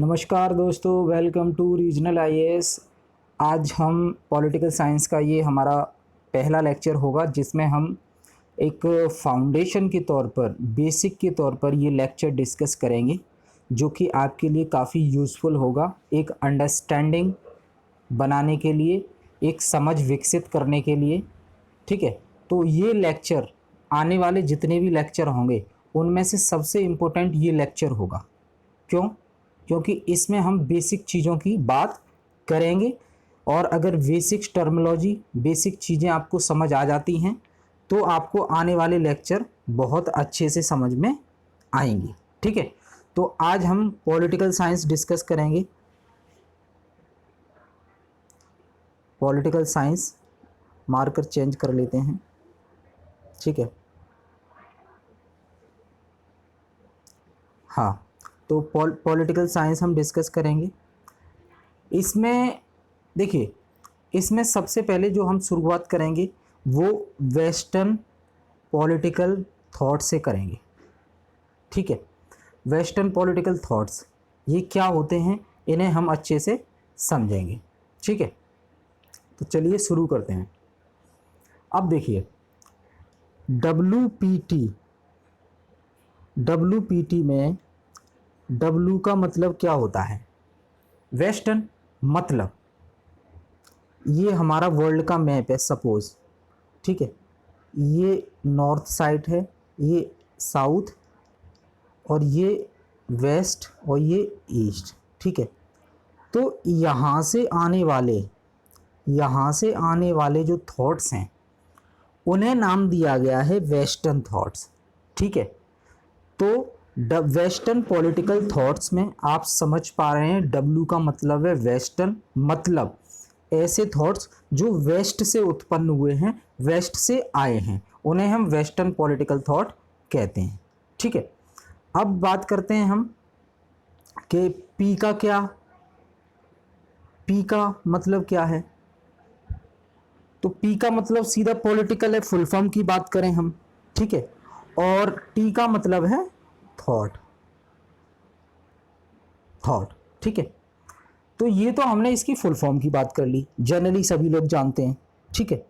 नमस्कार दोस्तों, welcome to regional IAS. आज हम पॉलिटिकल साइंस का ये हमारा पहला लेक्चर होगा जिसमें हम एक फाउंडेशन के तौर पर, बेसिक के तौर पर ये लेक्चर डिस्कस करेंगे जो कि आपके लिए काफ़ी यूज़फुल होगा, एक अंडरस्टैंडिंग बनाने के लिए, एक समझ विकसित करने के लिए। ठीक है, तो ये लेक्चर, आने वाले जितने भी लेक्चर होंगे उनमें से सबसे इम्पोर्टेंट ये लेक्चर होगा। क्यों? क्योंकि इसमें हम बेसिक चीज़ों की बात करेंगे और अगर बेसिक टर्मिनोलॉजी, बेसिक चीज़ें आपको समझ आ जाती हैं तो आपको आने वाले लेक्चर बहुत अच्छे से समझ में आएंगे। ठीक है, तो आज हम पॉलिटिकल साइंस डिस्कस करेंगे। पॉलिटिकल साइंस मार्कर चेंज कर लेते हैं। ठीक है, हाँ, तो पॉलिटिकल साइंस हम डिस्कस करेंगे। इसमें देखिए, इसमें सबसे पहले जो हम शुरुआत करेंगे वो वेस्टर्न पॉलिटिकल थॉट से करेंगे। ठीक है, वेस्टर्न पॉलिटिकल थॉट्स ये क्या होते हैं, इन्हें हम अच्छे से समझेंगे। ठीक है, तो चलिए शुरू करते हैं। अब देखिए, डब्ल्यू में डब्ल्यू का मतलब क्या होता है? वेस्टर्न मतलब ये हमारा वर्ल्ड का मैप है सपोज। ठीक है, ये नॉर्थ साइड है, ये साउथ, और ये वेस्ट, और ये ईस्ट। ठीक है, तो यहाँ से आने वाले जो थॉट्स हैं उन्हें नाम दिया गया है वेस्टर्न थॉट्स। ठीक है, तो वेस्टर्न पॉलिटिकल थॉट्स में आप समझ पा रहे हैं डब्ल्यू का मतलब है वेस्टर्न, मतलब ऐसे थॉट्स जो वेस्ट से उत्पन्न हुए हैं, वेस्ट से आए हैं, उन्हें हम वेस्टर्न पॉलिटिकल थॉट कहते हैं। ठीक है, अब बात करते हैं हम कि पी का मतलब क्या है। तो पी का मतलब सीधा पॉलिटिकल है, फुल फॉर्म की बात करें हम। ठीक है, और टी का मतलब है थॉट। ठीक है, तो ये तो हमने इसकी फुल फॉर्म की बात कर ली, जनरली सभी लोग जानते हैं। ठीक है,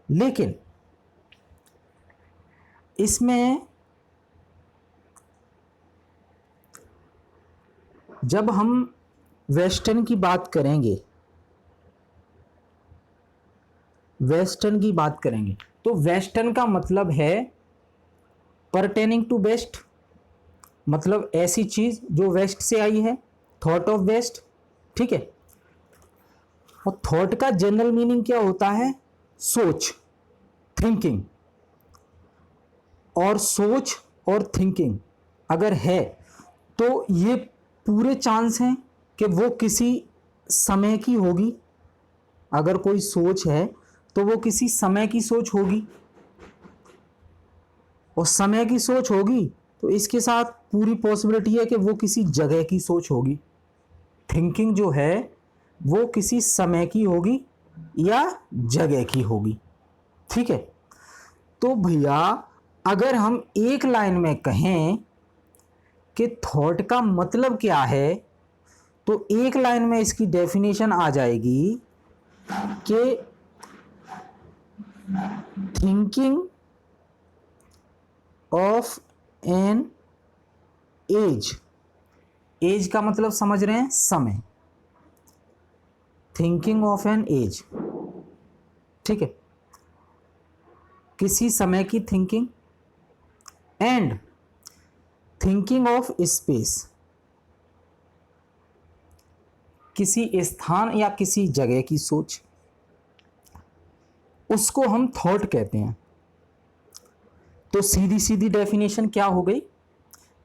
लेकिन इसमें जब हम वेस्टर्न की बात करेंगे, तो वेस्टर्न का मतलब है परटेनिंग टू वेस्ट, मतलब ऐसी चीज जो वेस्ट से आई है, थॉट ऑफ वेस्ट। ठीक है, और थॉट का जनरल मीनिंग क्या होता है? सोच, थिंकिंग। और सोच और थिंकिंग अगर है तो ये पूरे चांस हैं कि वो किसी समय की होगी। अगर कोई सोच है तो वो किसी समय की सोच होगी, और समय की सोच होगी तो इसके साथ पूरी पॉसिबिलिटी है कि वो किसी जगह की सोच होगी। थिंकिंग जो है वो किसी समय की होगी या जगह की होगी। ठीक है, तो भैया अगर हम एक लाइन में कहें कि थॉट का मतलब क्या है, तो एक लाइन में इसकी डेफिनेशन आ जाएगी कि थिंकिंग ऑफ एन एज का मतलब समझ रहे हैं? समय। थिंकिंग ऑफ एन एज, ठीक है, किसी समय की thinking, and thinking of space, किसी स्थान या किसी जगह की सोच, उसको हम थॉट कहते हैं। तो सीधी सीधी डेफिनेशन क्या हो गई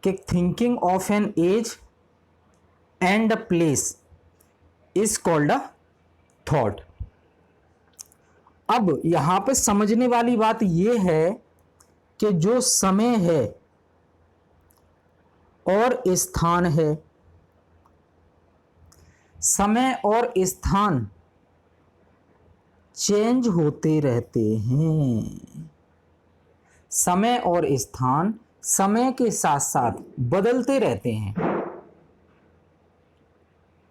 कि thinking of an age and a place is called a thought. अब यहां पे समझने वाली बात यह है कि जो समय है और स्थान है, समय और स्थान चेंज होते रहते हैं। समय और स्थान समय के साथ साथ बदलते रहते हैं।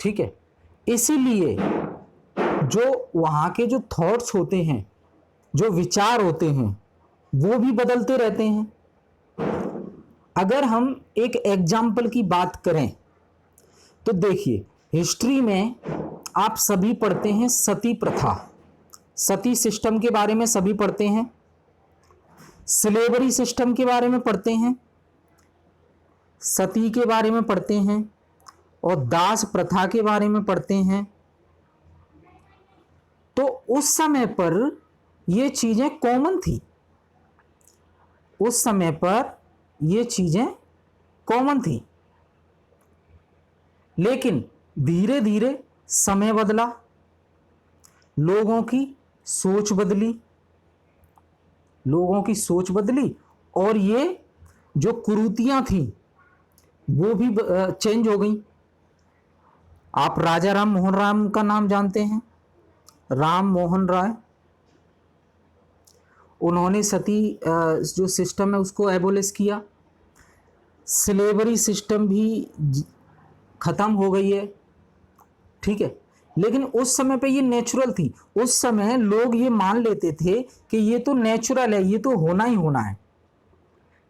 ठीक है। इसीलिए जो वहाँ के जो थॉट्स होते हैं, जो विचार होते हैं, वो भी बदलते रहते हैं। अगर हम एक एग्जाम्पल की बात करें तो देखिए, हिस्ट्री में आप सभी पढ़ते हैं सती प्रथा, सती सिस्टम के बारे में सभी पढ़ते हैं, स्लेवरी सिस्टम के बारे में पढ़ते हैं, सती के बारे में पढ़ते हैं और दास प्रथा के बारे में पढ़ते हैं। तो उस समय पर ये चीजें कॉमन थी, उस समय पर ये चीजें कॉमन थी। लेकिन धीरे धीरे समय बदला, लोगों की सोच बदली, लोगों की सोच बदली और ये जो कुरीतियां थी वो भी चेंज हो गई। आप राजा राम मोहन राय का नाम जानते हैं, राम मोहन राय। उन्होंने सती जो सिस्टम है उसको एबोलिश किया, स्लेवरी सिस्टम भी खत्म हो गई है, ठीक है। लेकिन उस समय पे ये नेचुरल थी, उस समय लोग ये मान लेते थे कि ये तो नेचुरल है, ये तो होना ही होना है।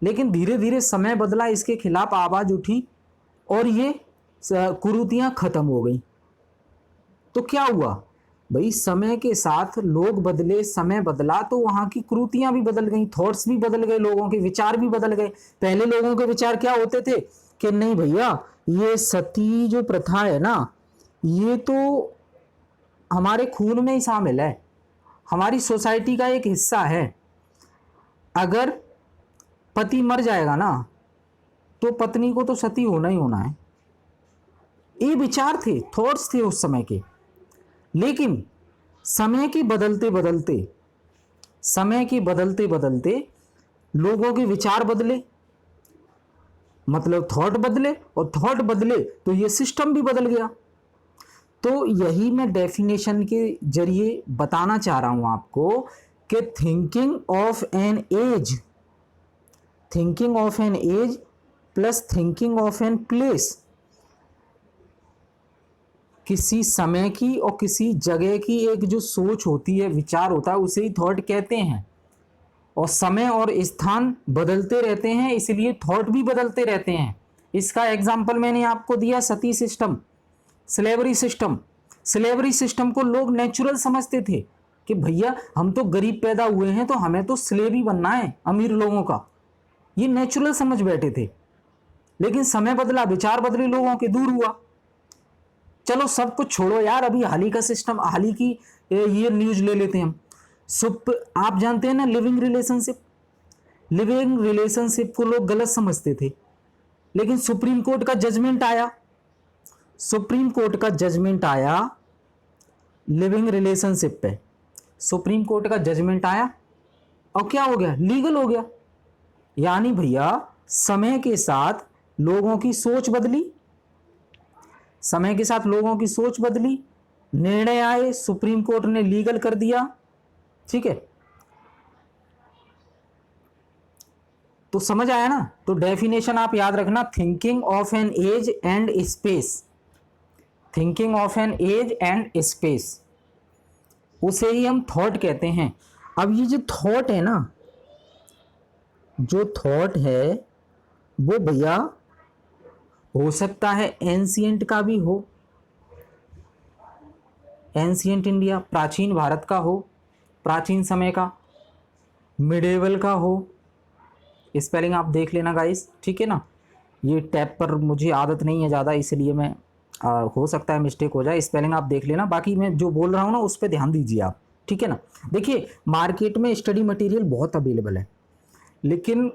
लेकिन धीरे धीरे समय बदला, इसके खिलाफ आवाज उठी और ये कुरीतियां खत्म हो गई। तो क्या हुआ भाई, समय के साथ लोग बदले, समय बदला तो वहां की कुरीतियां भी बदल गई, थॉट्स भी बदल गए, लोगों के विचार भी बदल गए। पहले लोगों के विचार क्या होते थे कि नहीं भैया, ये सती जो प्रथा है ना, ये तो हमारे खून में ही शामिल है, हमारी सोसाइटी का एक हिस्सा है। अगर पति मर जाएगा ना तो पत्नी को तो सती होना ही होना है। ये विचार थे, थॉट्स थे उस समय के। लेकिन समय के बदलते बदलते, समय के बदलते बदलते लोगों के विचार बदले, मतलब थॉट बदले, और थॉट बदले तो ये सिस्टम भी बदल गया। तो यही मैं डेफिनेशन के जरिए बताना चाह रहा हूं आपको कि thinking of an age, thinking of an age plus thinking of an place, किसी समय की और किसी जगह की एक जो सोच होती है, विचार होता है, उसे ही थॉट कहते हैं। और समय और स्थान बदलते रहते हैं, इसलिए थॉट भी बदलते रहते हैं। इसका एग्जाम्पल मैंने आपको दिया, sati system, slavery system. Slavery system को लोग नेचुरल समझते थे कि भैया हम तो गरीब पैदा हुए हैं तो हमें तो स्लेव ही बनना है अमीर लोगों का, ये नेचुरल समझ बैठे थे। लेकिन समय बदला, विचार बदले, लोगों के दूर हुआ। चलो सब कुछ छोड़ो यार, अभी हाल ही का सिस्टम, हाल ही की ये न्यूज ले लेते हैं हम। आप जानते हैं ना, लिविंग रिलेशनशिप, लिविंग रिलेशनशिप को लोग गलत समझते थे। लेकिन सुप्रीम कोर्ट का जजमेंट आया, सुप्रीम कोर्ट का जजमेंट आया लिविंग रिलेशनशिप पे, सुप्रीम कोर्ट का जजमेंट आया और क्या हो गया, लीगल हो गया। यानी भैया समय के साथ लोगों की सोच बदली, समय के साथ लोगों की सोच बदली, निर्णय आए, सुप्रीम कोर्ट ने लीगल कर दिया, ठीक है। तो समझ आया ना। तो डेफिनेशन आप याद रखना, thinking of an age and space, thinking of an age and space, उसे ही हम थॉट कहते हैं। अब ये जो थॉट है ना, जो थॉट है वो भैया हो सकता है एंशिएंट का भी हो, एंशिएंट इंडिया, प्राचीन भारत का हो, प्राचीन समय का, मिडेवल का हो। स्पेलिंग आप देख लेना गाइस, ठीक है ना। ये टैब पर मुझे आदत नहीं है ज़्यादा, इसलिए मैं हो सकता है मिस्टेक हो जाए, स्पेलिंग आप देख लेना। बाकी मैं जो बोल रहा हूँ ना उस पर ध्यान दीजिए आप, ठीक है ना। देखिए मार्केट में स्टडी मटेरियल बहुत अवेलेबल है, लेकिन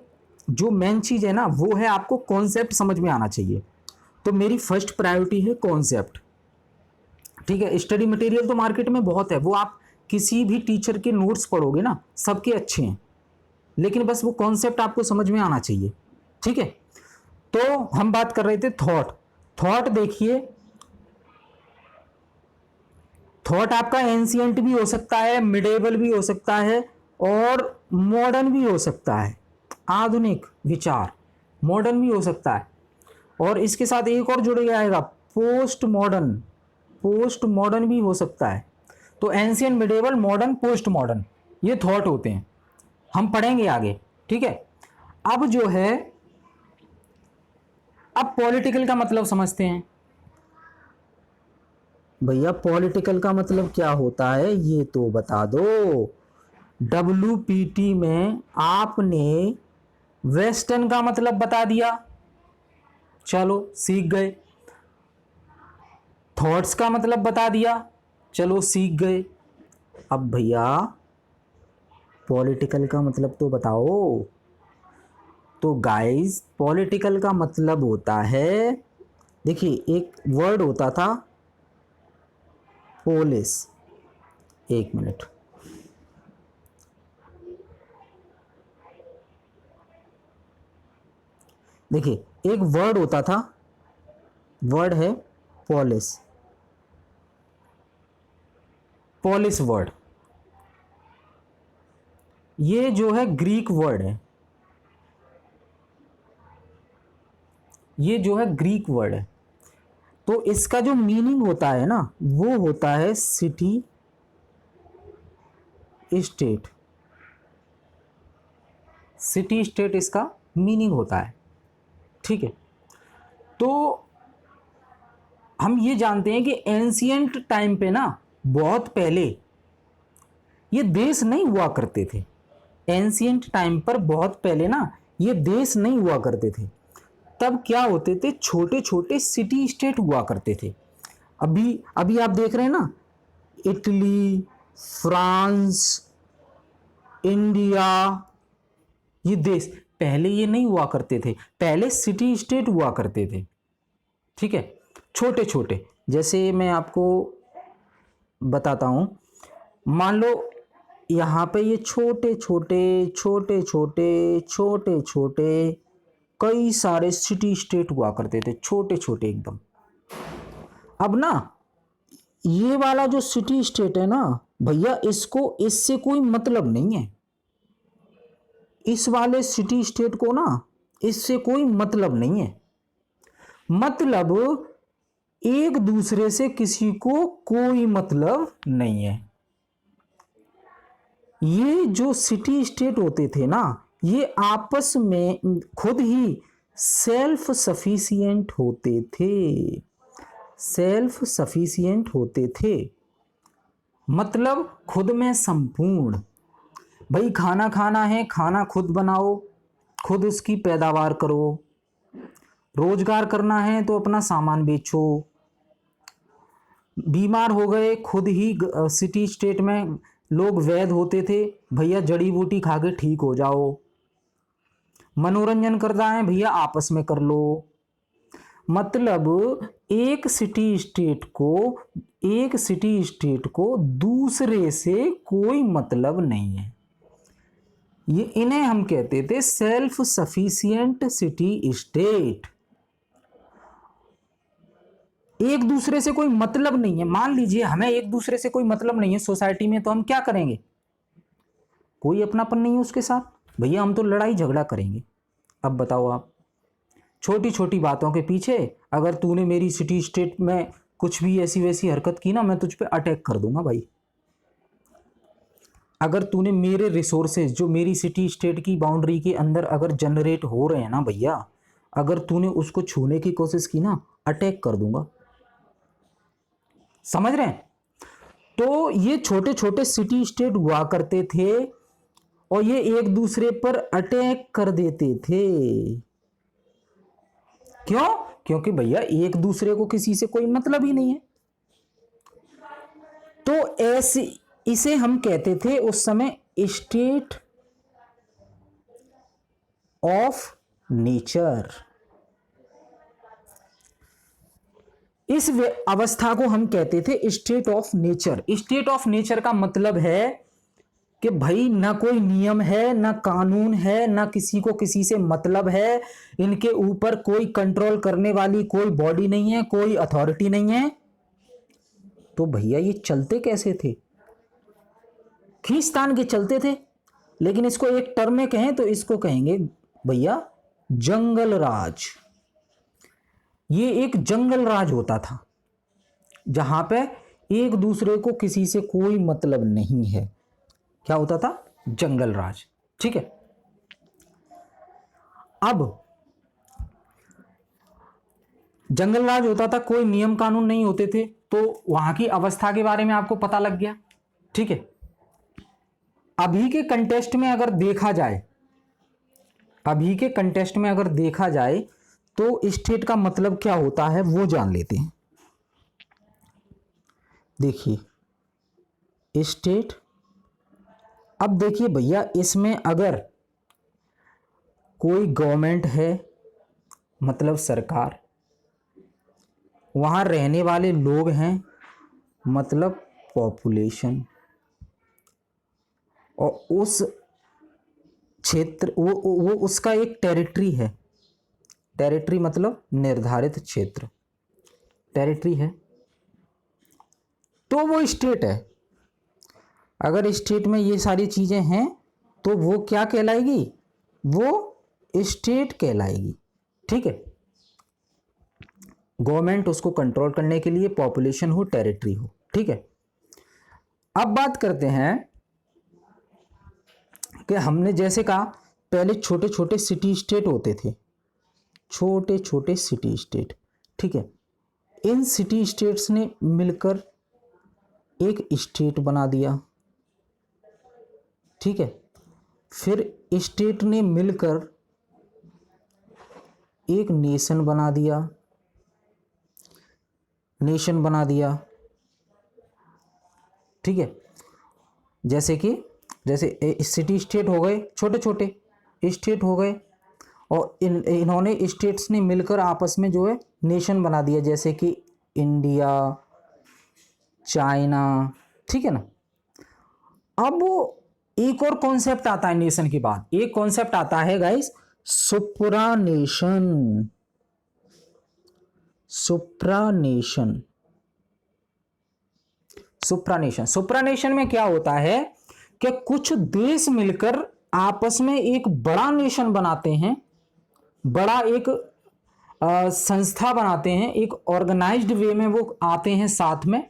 जो मेन चीज़ है ना वो है आपको कॉन्सेप्ट समझ में आना चाहिए। तो मेरी फर्स्ट प्रायोरिटी है कॉन्सेप्ट, ठीक है। स्टडी मटेरियल तो मार्केट में बहुत है, वो आप किसी भी टीचर के नोट्स पढ़ोगे ना, सबके अच्छे हैं, लेकिन बस वो कॉन्सेप्ट आपको समझ में आना चाहिए, ठीक है। तो हम बात कर रहे थे थॉट। थॉट देखिए, थॉट आपका एंशिएंट भी हो सकता है, मिडेवल भी हो सकता है और मॉडर्न भी हो सकता है। आधुनिक विचार मॉडर्न भी हो सकता है, और इसके साथ एक और जुड़ जाएगा, पोस्ट मॉडर्न, पोस्ट मॉडर्न भी हो सकता है। तो ancient, medieval, modern, post modern, ये थॉट होते हैं, हम पढ़ेंगे आगे, ठीक है। अब जो है, अब पॉलिटिकल का मतलब समझते हैं। भैया पॉलिटिकल का मतलब क्या होता है ये तो बता दो। WPT में आपने वेस्टर्न का मतलब बता दिया, चलो सीख गए। थॉट्स का मतलब बता दिया, चलो सीख गए। अब भैया पॉलिटिकल का मतलब तो बताओ। तो गाइस पॉलिटिकल का मतलब होता है, देखिए एक वर्ड होता था पोलिस, एक मिनट, देखिए एक वर्ड होता था, वर्ड है पोलिस, पोलिस वर्ड, ये जो है ग्रीक वर्ड है, ये जो है ग्रीक वर्ड है। तो इसका जो मीनिंग होता है ना, वो होता है सिटी स्टेट, सिटी स्टेट इसका मीनिंग होता है, ठीक है। तो हम ये जानते हैं कि एंशियंट टाइम पे ना, बहुत पहले ये देश नहीं हुआ करते थे। एंशियंट टाइम पर बहुत पहले ना ये देश नहीं हुआ करते थे। तब क्या होते थे, छोटे छोटे सिटी स्टेट हुआ करते थे। अभी अभी आप देख रहे हैं ना, इटली, फ्रांस, इंडिया, ये देश पहले ये नहीं हुआ करते थे, पहले सिटी स्टेट हुआ करते थे, ठीक है, छोटे छोटे। जैसे मैं आपको बताता हूं, मान लो यहाँ पे ये छोटे छोटे छोटे छोटे छोटे छोटे कई सारे सिटी स्टेट हुआ करते थे, छोटे छोटे एकदम। अब ना ये वाला जो सिटी स्टेट है ना भैया, इसको इससे कोई मतलब नहीं है, इस वाले सिटी स्टेट को ना इससे कोई मतलब नहीं है। मतलब एक दूसरे से किसी को कोई मतलब नहीं है। ये जो सिटी स्टेट होते थे ना, ये आपस में खुद ही सेल्फ सफिशिएंट होते थे, सेल्फ सफिशिएंट होते थे, मतलब खुद में संपूर्ण। भाई खाना खाना है, खाना खुद बनाओ, खुद उसकी पैदावार करो। रोजगार करना है तो अपना सामान बेचो। बीमार हो गए, खुद ही सिटी स्टेट में लोग वैद्य होते थे, भैया जड़ी बूटी खा के ठीक हो जाओ। मनोरंजन करना है भैया आपस में कर लो। मतलब एक सिटी स्टेट को दूसरे से कोई मतलब नहीं है। ये इन्हें हम कहते थे सेल्फ सफिशिएंट सिटी स्टेट। एक दूसरे से कोई मतलब नहीं है। मान लीजिए हमें एक दूसरे से कोई मतलब नहीं है सोसाइटी में, तो हम क्या करेंगे, कोई अपनापन नहीं है उसके साथ, भैया हम तो लड़ाई झगड़ा करेंगे। अब बताओ आप, छोटी छोटी बातों के पीछे अगर तूने मेरी सिटी स्टेट में कुछ भी ऐसी वैसी हरकत की ना, मैं तुझ पे अटैक कर दूंगा भाई। अगर तूने मेरे रिसोर्सेज जो मेरी सिटी स्टेट की बाउंड्री के अंदर अगर जनरेट हो रहे हैं ना भैया, अगर तूने उसको छूने की कोशिश की ना, अटैक कर दूंगा। समझ रहे हैं? तो ये छोटे छोटे सिटी स्टेट हुआ करते थे और ये एक दूसरे पर अटैक कर देते थे। क्यों? क्योंकि भैया एक दूसरे को किसी से कोई मतलब ही नहीं है। तो ऐसे इसे हम कहते थे उस समय स्टेट ऑफ नेचर। इस अवस्था को हम कहते थे state of nature. State of nature का मतलब है कि भाई ना कोई नियम है, ना कानून है, ना किसी को किसी से मतलब है, इनके ऊपर कोई कंट्रोल करने वाली कोई बॉडी नहीं है, कोई अथॉरिटी नहीं है। तो भैया ये चलते कैसे थे? खींचतान के चलते थे। लेकिन इसको एक टर्म में कहें तो इसको कहेंगे भैया जंगल राज। ये एक जंगल राज होता था, जहां पे एक दूसरे को किसी से कोई मतलब नहीं है। क्या होता था? जंगल राज। ठीक है। अब जंगल राज होता था, कोई नियम कानून नहीं होते थे, तो वहां की अवस्था के बारे में आपको पता लग गया। ठीक है। अभी के कंटेस्ट में अगर देखा जाए, अभी के कंटेस्ट में अगर देखा जाए तो स्टेट का मतलब क्या होता है वो जान लेते हैं। देखिए स्टेट, अब देखिए भैया, इसमें अगर कोई गवर्नमेंट है मतलब सरकार, वहां रहने वाले लोग हैं मतलब पॉपुलेशन, और उस क्षेत्र वो उसका एक टेरिटरी है। टेरिटरी मतलब निर्धारित क्षेत्र, टेरिटरी है, तो वो स्टेट है। अगर स्टेट में ये सारी चीजें हैं तो वो क्या कहलाएगी? वो स्टेट कहलाएगी। ठीक है। गवर्नमेंट उसको कंट्रोल करने के लिए, पॉपुलेशन हो, टेरिटरी हो। ठीक है। अब बात करते हैं कि हमने जैसे कहा पहले छोटे छोटे सिटी स्टेट होते थे, छोटे छोटे सिटी स्टेट। ठीक है। इन सिटी स्टेट्स ने मिलकर एक स्टेट बना दिया। ठीक है। फिर स्टेट ने मिलकर एक नेशन बना दिया, नेशन बना दिया। ठीक है। जैसे सिटी स्टेट हो गए, छोटे छोटे स्टेट हो गए, और इन्होंने स्टेट्स ने मिलकर आपस में जो है नेशन बना दिया, जैसे कि इंडिया, चाइना। ठीक है ना। अब वो एक और कॉन्सेप्ट आता है नेशन के बाद, एक कॉन्सेप्ट आता है गाइस, सुप्रानेशन। सुप्रानेशन, सुप्रानेशन, सुप्रानेशन में क्या होता है कि कुछ देश मिलकर आपस में एक बड़ा नेशन बनाते हैं, बड़ा एक संस्था बनाते हैं, एक ऑर्गेनाइज्ड वे में वो आते हैं साथ में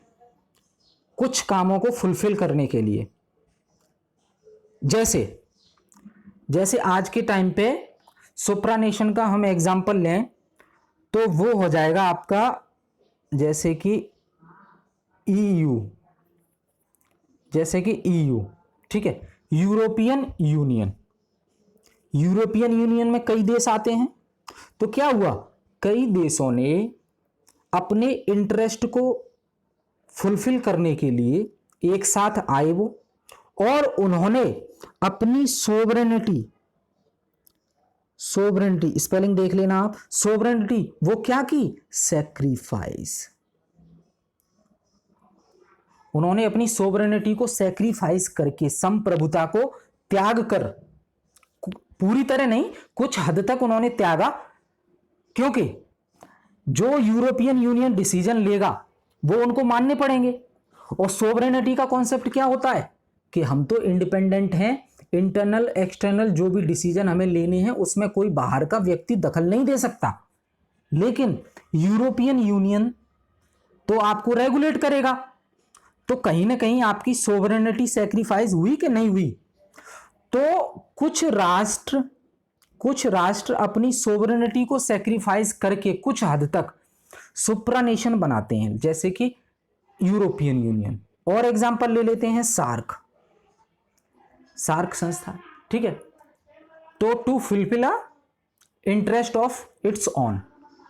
कुछ कामों को फुलफिल करने के लिए। जैसे जैसे आज के टाइम पे सुप्रानेशन का हम एग्जांपल लें तो वो हो जाएगा आपका, जैसे कि ईयू, जैसे कि ईयू। ठीक है। यूरोपियन यूनियन, यूरोपियन यूनियन में कई देश आते हैं, तो क्या हुआ, कई देशों ने अपने इंटरेस्ट को फुलफिल करने के लिए एक साथ आए वो, और उन्होंने अपनी सोवरेनिटी, सोवरेनिटी स्पेलिंग देख लेना आप, सोवरेनिटी वो क्या की? सैक्रिफाइस। उन्होंने अपनी सोवरेनिटी को सैक्रिफाइस करके, संप्रभुता को त्याग कर, पूरी तरह नहीं, कुछ हद तक उन्होंने त्यागा, क्योंकि जो यूरोपियन यूनियन डिसीजन लेगा वो उनको मानने पड़ेंगे। और सोवरेनिटी का कॉन्सेप्ट क्या होता है कि हम तो इंडिपेंडेंट हैं, इंटरनल एक्सटर्नल जो भी डिसीजन हमें लेने हैं उसमें कोई बाहर का व्यक्ति दखल नहीं दे सकता। लेकिन यूरोपियन यूनियन तो आपको रेगुलेट करेगा, तो कहीं ना कहीं आपकी सोवरेनिटी सैक्रिफाइस हुई कि नहीं हुई? तो कुछ राष्ट्र अपनी सोवरेनिटी को सैक्रिफाइस करके कुछ हद तक सुप्रानेशन बनाते हैं, जैसे कि यूरोपियन यूनियन। और एग्जांपल ले लेते हैं सार्क, सार्क संस्था। ठीक है। तो to fulfil a interest of its own,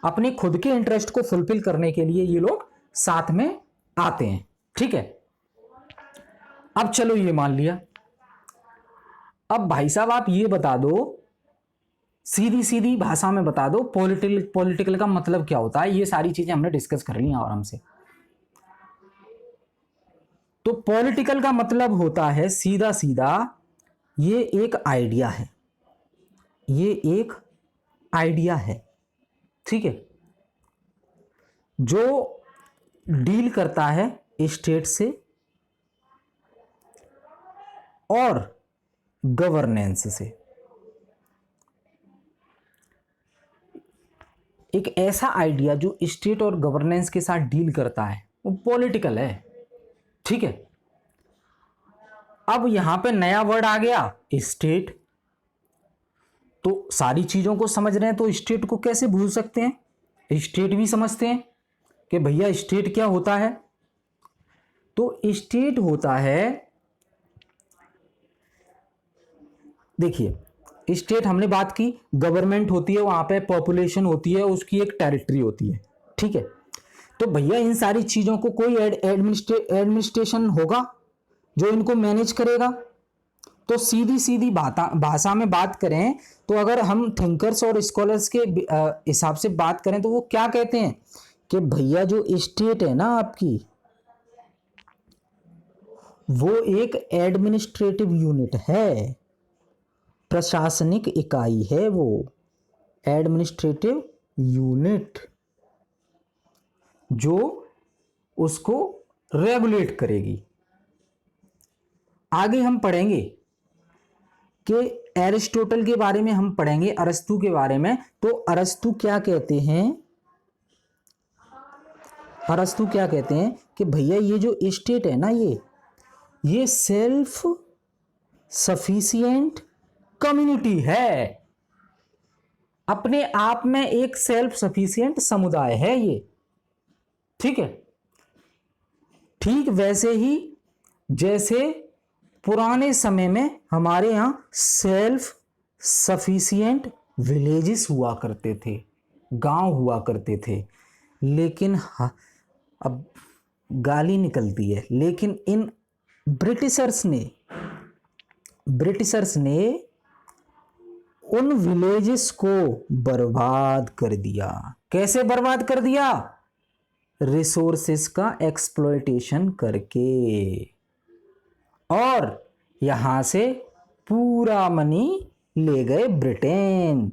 अपने खुद के इंटरेस्ट को फुलफिल करने के लिए ये लोग साथ में आते हैं। ठीक है। अब चलो ये मान लिया, अब भाई साहब आप ये बता दो, सीधी सीधी भाषा में बता दो, पॉलिटिकल का मतलब क्या होता है। ये सारी चीजें हमने डिस्कस कर ली आराम से। तो पॉलिटिकल का मतलब होता है सीधा सीधा, ये एक आइडिया है, ये एक आइडिया है। ठीक है। जो डील करता है स्टेट से और गवर्नेंस से। एक ऐसा आइडिया जो स्टेट और गवर्नेंस के साथ डील करता है, वो पॉलिटिकल है। ठीक है, अब यहां पे नया वर्ड आ गया, स्टेट। तो सारी चीजों को समझ रहे हैं तो स्टेट को कैसे भूल सकते हैं, स्टेट भी समझते हैं कि भैया स्टेट क्या होता है। तो स्टेट होता है, देखिए स्टेट हमने बात की, गवर्नमेंट होती है, वहां पे पॉपुलेशन होती है, उसकी एक टेरिटरी होती है। ठीक है, तो भैया इन सारी चीजों को कोई एडमिनिस्ट्रेशन होगा जो इनको मैनेज करेगा। तो सीधी सीधी भाषा में बात करें तो अगर हम थिंकर्स और स्कॉलर्स के हिसाब से बात करें तो वो क्या कहते हैं कि भैया जो स्टेट है ना आपकी, वो एक एडमिनिस्ट्रेटिव यूनिट है, प्रशासनिक इकाई है, वो एडमिनिस्ट्रेटिव यूनिट जो उसको रेगुलेट करेगी। आगे हम पढ़ेंगे कि एरिस्टोटल के बारे में हम पढ़ेंगे, अरस्तु के बारे में। तो अरस्तु क्या कहते हैं, अरस्तु क्या कहते हैं कि भैया ये जो स्टेट है ना, ये सेल्फ सफिशिएंट कम्युनिटी है, अपने आप में एक सेल्फ सफिशिएंट समुदाय है ये। ठीक है, ठीक वैसे ही जैसे पुराने समय में हमारे यहां सेल्फ सफिशिएंट विलेजेस हुआ करते थे, गांव हुआ करते थे। लेकिन अब गाली निकलती है, लेकिन इन ब्रिटिशर्स ने उन विलेजेस को बर्बाद कर दिया। कैसे बर्बाद कर दिया, रिसोर्सेस का एक्सप्लॉयटेशन करके, और यहां से पूरा मनी ले गए ब्रिटेन।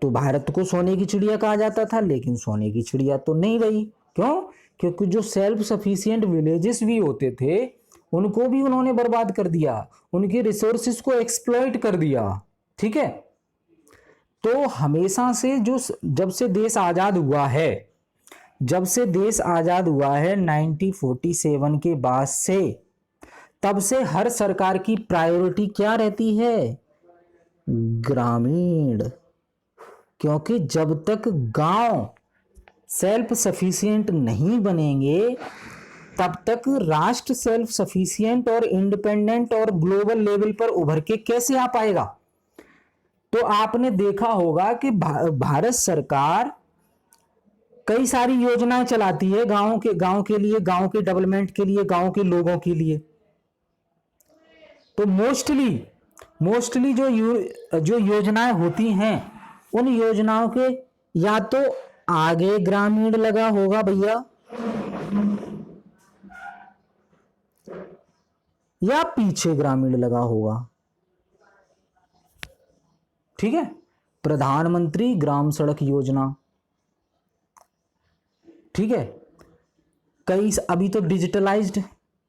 तो भारत को सोने की चिड़िया कहा जाता था, लेकिन सोने की चिड़िया तो नहीं रही। क्यों? क्योंकि जो सेल्फ सफिशिएंट विलेजेस भी होते थे उनको भी उन्होंने बर्बाद कर दिया, उनके रिसोर्सेस को एक्सप्लॉइट कर दिया। ठीक है, तो हमेशा से जब से देश आजाद हुआ है, 1947 के बाद से, तब से हर सरकार की प्रायोरिटी क्या रहती है, ग्रामीण। क्योंकि जब तक गांव सेल्फ सफिशिएंट नहीं बनेंगे तब तक राष्ट्र सेल्फ सफिशिएंट और इंडिपेंडेंट और ग्लोबल लेवल पर उभर के कैसे आ पाएगा। तो आपने देखा होगा कि भारत सरकार कई सारी योजनाएं चलाती है गांव के लिए, गांव के डेवलपमेंट के लिए, गांव के लोगों के लिए। तो मोस्टली जो योजनाएं होती हैं, उन योजनाओं के या तो आगे ग्रामीण लगा होगा भैया, या पीछे ग्रामीण लगा होगा। ठीक है, प्रधानमंत्री ग्राम सड़क योजना। ठीक है, अभी तो डिजिटलाइज्ड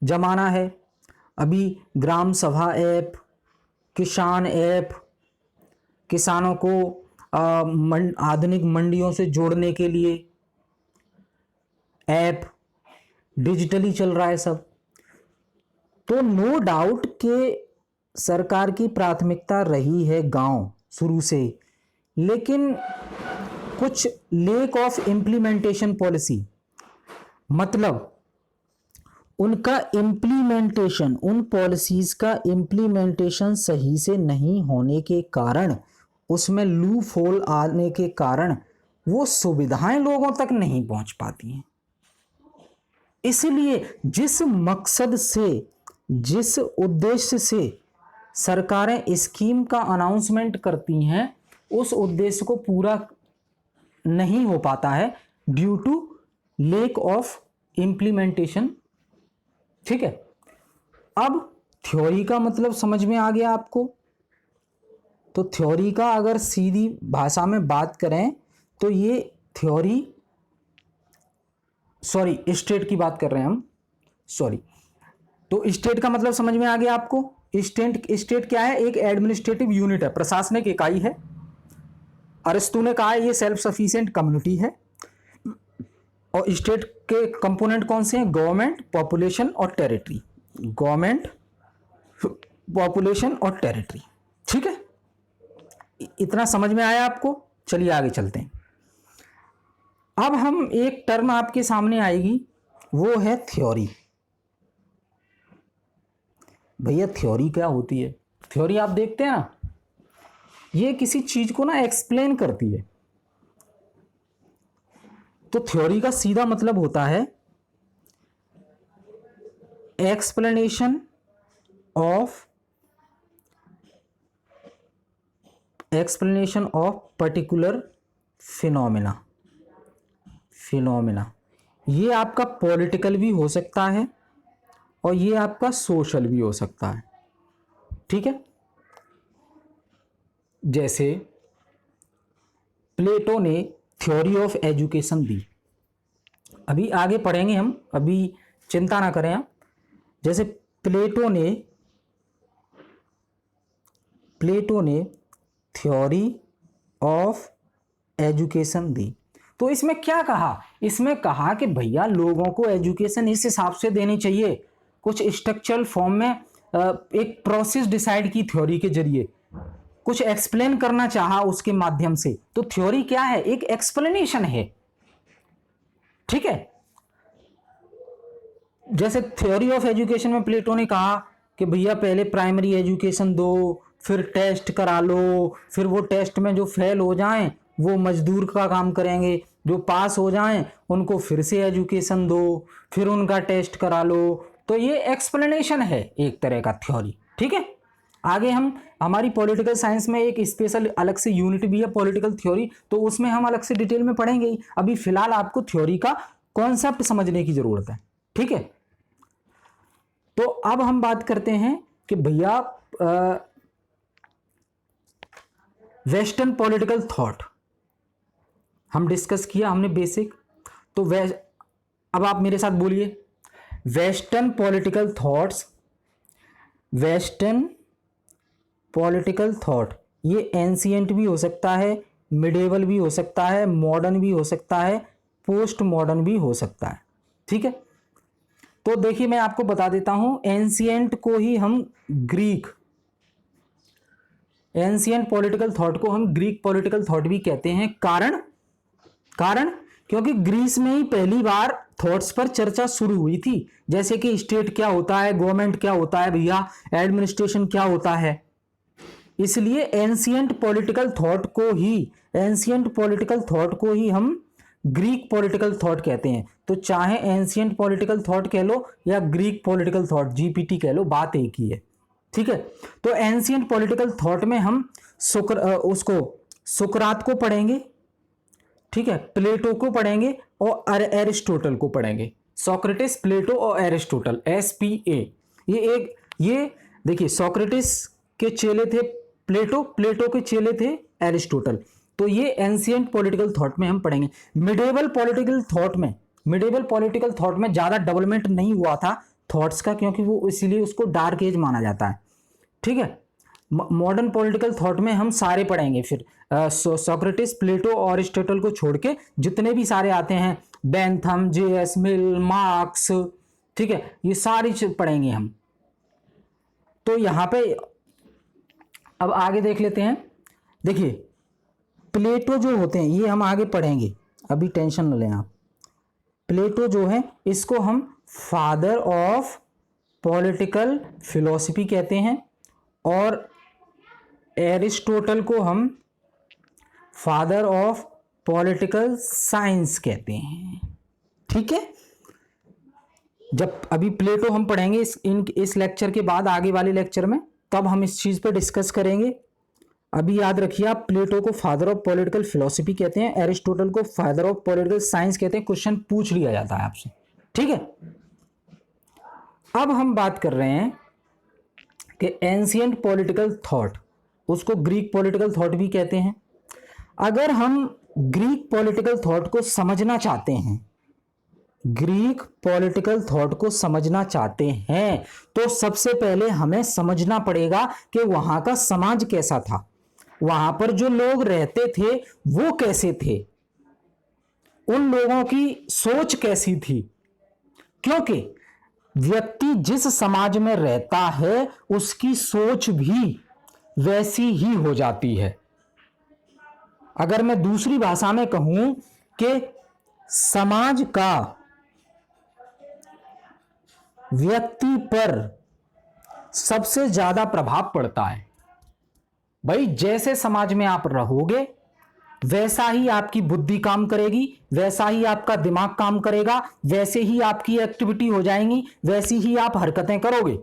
जमाना है, अभी ग्राम सभा ऐप, किसान ऐप, किसानों को आधुनिक मंडियों से जोड़ने के लिए ऐप, डिजिटली चल रहा है सब। तो नो डाउट कि सरकार की प्राथमिकता रही है गांव शुरू से, लेकिन कुछ लेक ऑफ इम्प्लीमेंटेशन पॉलिसी, मतलब उनका इम्प्लीमेंटेशन, उन पॉलिसीज का इम्प्लीमेंटेशन सही से नहीं होने के कारण, उसमें लूप होल आने के कारण वो सुविधाएं लोगों तक नहीं पहुंच पाती हैं। इसलिए जिस मकसद से, जिस उद्देश्य से सरकारें स्कीम का अनाउंसमेंट करती हैं, उस उद्देश्य को पूरा नहीं हो पाता है due to lack of implementation. ठीक है, अब थ्योरी का मतलब समझ में आ गया आपको। तो थ्योरी का अगर सीधी भाषा में बात करें तो ये थ्योरी, सॉरी स्टेट की बात कर रहे हैं हम, सॉरी। तो स्टेट का मतलब समझ में आ गया आपको। स्टेट क्या है, एक एडमिनिस्ट्रेटिव यूनिट है, प्रशासनिक इकाई है। अरस्तू ने कहा है ये सेल्फ सफिशिएंट कम्युनिटी है। और स्टेट के कंपोनेंट कौन से हैं? गवर्नमेंट, पॉपुलेशन और टेरिटरी। गवर्नमेंट, पॉपुलेशन और टेरिटरी। ठीक है, इतना समझ में आया आपको? चलिए आगे चलते हैं। अब हम एक टर्म आपके सामने आएगी, वो है थ्योरी। भैया थ्योरी क्या होती है? थ्योरी आप देखते हैं ना, ये किसी चीज को ना एक्सप्लेन करती है। तो थ्योरी का सीधा मतलब होता है एक्सप्लेनेशन ऑफ पर्टिकुलर फिनोमेना। ये आपका पॉलिटिकल भी हो सकता है और ये आपका सोशल भी हो सकता है। ठीक है, जैसे प्लेटो ने थ्योरी ऑफ एजुकेशन दी। अभी आगे पढ़ेंगे हम, अभी चिंता ना करें आप। जैसे प्लेटो ने थ्योरी ऑफ एजुकेशन दी। तो इसमें क्या कहा? इसमें कहा कि भैया लोगों को एजुकेशन इस हिसाब से देनी चाहिए, कुछ स्ट्रक्चरल फॉर्म में, एक प्रोसेस डिसाइड की थ्योरी के जरिए, कुछ एक्सप्लेन करना चाहा उसके माध्यम से। तो थ्योरी क्या है? एक एक्सप्लेनेशन है। ठीक है, जैसे थ्योरी ऑफ एजुकेशन में प्लेटो ने कहा कि भैया पहले प्राइमरी एजुकेशन दो, फिर टेस्ट करा लो, फिर वो टेस्ट में जो फेल हो जाएं वो मजदूर का काम करेंगे, जो पास हो जाएं उनको फिर से एजुकेशन दो, फिर उनका टेस्ट करा लो। तो ये एक्सप्लेनेशन है एक तरह का थ्योरी। ठीक है, आगे हमारी पॉलिटिकल साइंस में एक स्पेशल अलग से यूनिट भी है पॉलिटिकल थ्योरी, तो उसमें हम अलग से डिटेल में पढ़ेंगे ही। अभी फिलहाल आपको थ्योरी का कॉन्सेप्ट समझने की जरूरत है। ठीक है, तो अब हम बात करते हैं कि भैया वेस्टर्न पॉलिटिकल थॉट हम डिस्कस किया हमने बेसिक। तो अब आप मेरे साथ बोलिए, वेस्टर्न पॉलिटिकल थॉट ये एंशिएंट भी हो सकता है, मिडेवल भी हो सकता है, मॉडर्न भी हो सकता है, पोस्ट मॉडर्न भी हो सकता है। ठीक है, तो देखिए मैं आपको बता देता हूं, एंशिएंट को ही हम एंशिएंट पॉलिटिकल थॉट को हम ग्रीक पॉलिटिकल थॉट भी कहते हैं। कारण क्योंकि ग्रीस में ही पहली बार थॉट्स पर चर्चा शुरू हुई थी, जैसे कि स्टेट क्या होता है, गवर्नमेंट क्या होता है भैया, एडमिनिस्ट्रेशन क्या होता है। इसलिए एंशिएंट पॉलिटिकल थॉट को ही हम ग्रीक पॉलिटिकल थॉट कहते हैं। तो चाहे एंशिएंट पॉलिटिकल थॉट कह लो या ग्रीक पॉलिटिकल थॉट, जीपीटी कह लो, बात एक ही है। ठीक है, तो एंशिएंट पॉलिटिकल थॉट में हम सुकरात को पढ़ेंगे, ठीक है, प्लेटो को पढ़ेंगे और एरिस्टोटल को पढ़ेंगे। सोक्रेटिस, प्लेटो और एरिस्टोटल, SPA। ये देखिए, सोक्रेटिस के चेले थे प्लेटो के चेले थे एरिस्टोटल। तो ये एंशिएंट पॉलिटिकल थॉट में हम पढ़ेंगे। मिडेवल पॉलिटिकल थॉट में ज्यादा डेवलपमेंट नहीं हुआ था थॉट्स का, क्योंकि वो इसीलिए उसको डार्क एज माना जाता है। ठीक है, मॉडर्न पॉलिटिकल थॉट में हम सारे पढ़ेंगे फिर, सोक्रेटिस, प्लेटो और एरिस्टोटल को छोड़ के जितने भी सारे आते हैं, बेंथम, JS मिल, मार्क्स, ठीक है, ये सारी पढ़ेंगे हम। तो यहां पे अब आगे देख लेते हैं। देखिए प्लेटो जो होते हैं ये हम आगे पढ़ेंगे, अभी टेंशन न लें आप। प्लेटो जो है इसको हम फादर ऑफ पॉलिटिकल फिलॉसफी कहते हैं और एरिस्टोटल को हम फादर ऑफ पॉलिटिकल साइंस कहते हैं। ठीक है, जब अभी प्लेटो हम पढ़ेंगे इस लेक्चर के बाद, आगे वाले लेक्चर में, तब हम इस चीज पे डिस्कस करेंगे। अभी याद रखिए आप, प्लेटो को फादर ऑफ पॉलिटिकल फिलॉसफी कहते हैं, एरिस्टोटल को फादर ऑफ पॉलिटिकल साइंस कहते हैं। क्वेश्चन पूछ लिया जाता है आपसे। ठीक है, अब हम बात कर रहे हैं कि एंशिएंट पॉलिटिकल थॉट, उसको ग्रीक पॉलिटिकल थॉट भी कहते हैं। अगर हम ग्रीक पॉलिटिकल थॉट को समझना चाहते हैं, तो सबसे पहले हमें समझना पड़ेगा कि वहां का समाज कैसा था। वहां पर जो लोग रहते थे वो कैसे थे, उन लोगों की सोच कैसी थी, क्योंकि व्यक्ति जिस समाज में रहता है उसकी सोच भी वैसी ही हो जाती है। अगर मैं दूसरी भाषा में कहूं कि समाज का व्यक्ति पर सबसे ज्यादा प्रभाव पड़ता है। भाई जैसे समाज में आप रहोगे वैसा ही आपकी बुद्धि काम करेगी, वैसा ही आपका दिमाग काम करेगा, वैसे ही आपकी एक्टिविटी हो जाएंगी, वैसी ही आप हरकतें करोगे।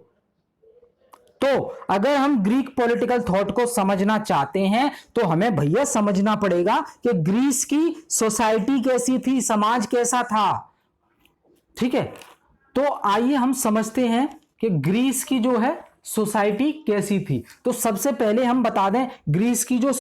तो अगर हम ग्रीक पॉलिटिकल थॉट को समझना चाहते हैं तो हमें भैया समझना पड़ेगा कि ग्रीस की सोसाइटी कैसी थी, समाज कैसा था। ठीक है, तो आइए हम समझते हैं कि ग्रीस की जो है सोसाइटी कैसी थी। तो सबसे पहले हम बता दें ग्रीस की जो